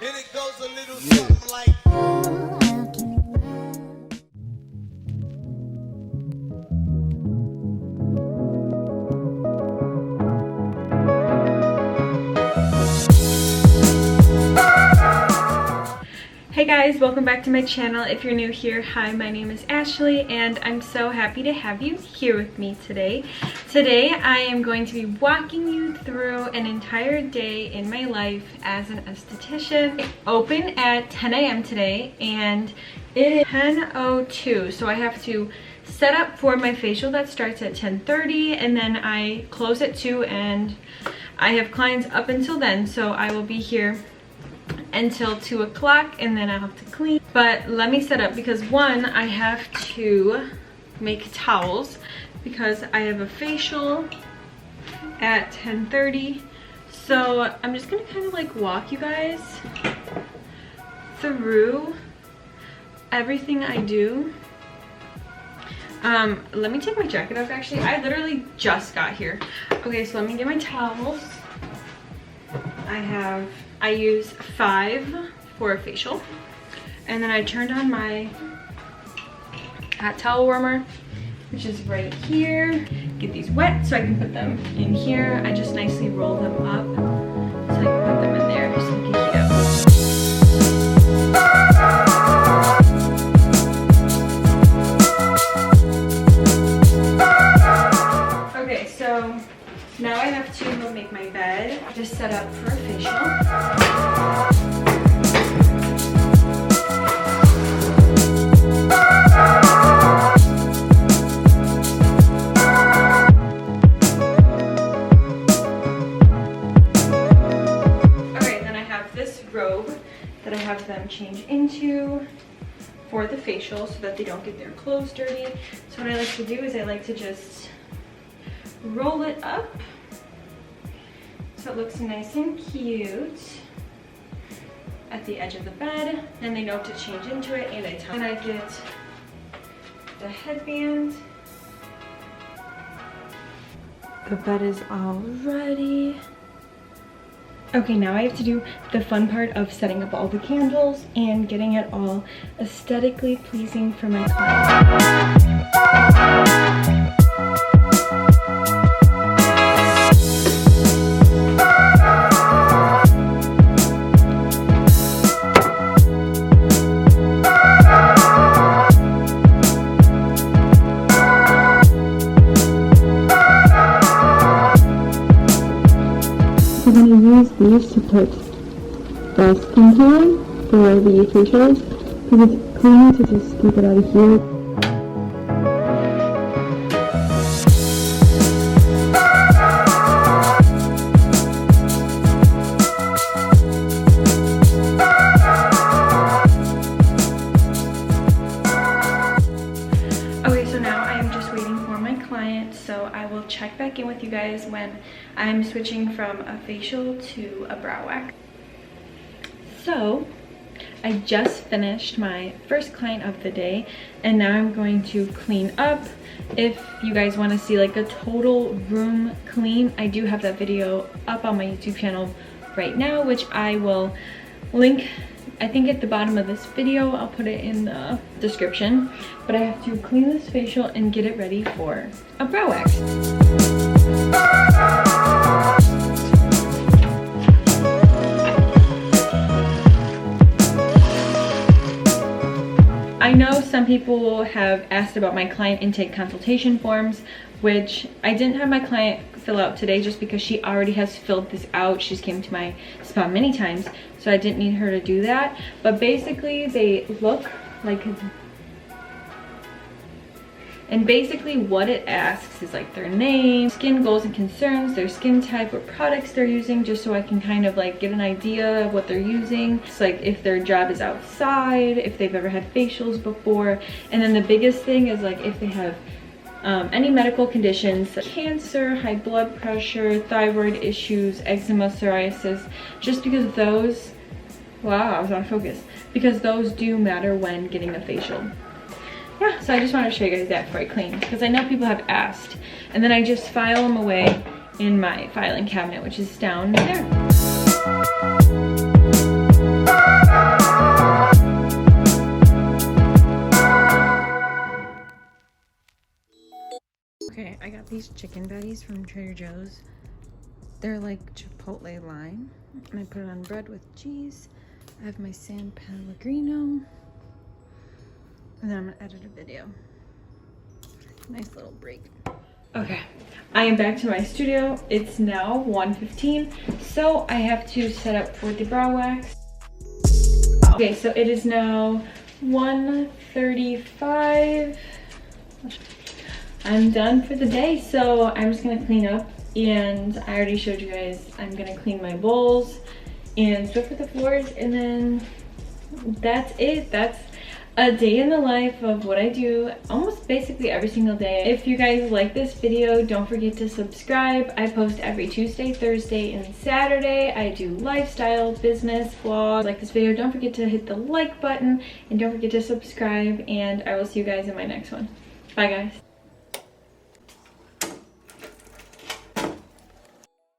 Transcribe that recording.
And it goes a little something like. Hey guys, welcome back to my channel. If you're new here, hi, my name is Ashley and I'm so happy to have you here with me today. Today I am going to be walking you through an entire day in my life as an esthetician. I open at 10 a.m. today and it is 10:02, so I have to set up for my facial that starts at 10:30 and then I close at 2 and I have clients up until then, so I will be here until 2 o'clock and then I'll have to clean. But let me set up because one, I have to make towels because I have a facial at 10:30. So I'm just gonna kind of like walk you guys through everything I do. Let me take my jacket off actually. I literally just got here. Okay, so let me get my towels. I use 5 for a facial. And then I turned on my hot towel warmer, which is right here. Get these wet so I can put them in here. I just nicely roll them up so I can put them in there so they can heat up. Okay, so now I have to make my bed, just set up for a facial. Okay, then I have this robe that I have them change into for the facial so that they don't get their clothes dirty. So what I like to do is I like to just roll it up so it looks nice and cute at the edge of the bed. Then they know to change into it, and I get the headband. The bed is all ready. Okay, now I have to do the fun part of setting up all the candles and getting it all aesthetically pleasing for my clients. I'm going to use these to put the skincare for the facials because it's cleaner to just scoop it out of here. Okay, so now I am just waiting for my client, so I will check back in with you guys when I'm switching from a facial to a brow wax. So I just finished my first client of the day and now I'm going to clean up. If you guys want to see like a total room clean, I do have that video up on my YouTube channel right now, which I will link I think at the bottom of this video. I'll put it in the description. But I have to clean this facial and get it ready for a brow wax. I know some people have asked about my client intake consultation forms, which I didn't have my client fill out today just because she already has filled this out. She's came to my spa many times, so I didn't need her to do that. But basically they look like, and basically what it asks is like their name, skin goals and concerns, their skin type, what products they're using, just so I can kind of like get an idea of what they're using. It's like if their job is outside, if they've ever had facials before, and then the biggest thing is like if they have any medical conditions, cancer, high blood pressure, thyroid issues, eczema, psoriasis, just because those, wow, I was out of focus, because those do matter when getting a facial. Yeah, so I just wanted to show you guys that before I clean, because I know people have asked. And then I just file them away in my filing cabinet, which is down there. these chicken patties from Trader Joe's. They're like Chipotle lime. And I put it on bread with cheese. I have my San Pellegrino. And then I'm gonna edit a video. Nice little break. Okay, I am back to my studio. It's now 1:15, so I have to set up for the brow wax. Okay, so it is now 1:35. I'm done for the day, so I'm just gonna clean up, and I already showed you guys I'm gonna clean my bowls and stuff for the floors, and then that's it. That's a day in the life of what I do almost basically every single day. If you guys like this video, don't forget to subscribe. I post every Tuesday, Thursday, and Saturday. I do lifestyle, business, vlog. Like this video, don't forget to hit the like button and don't forget to subscribe, and I will see you guys in my next one. Bye guys.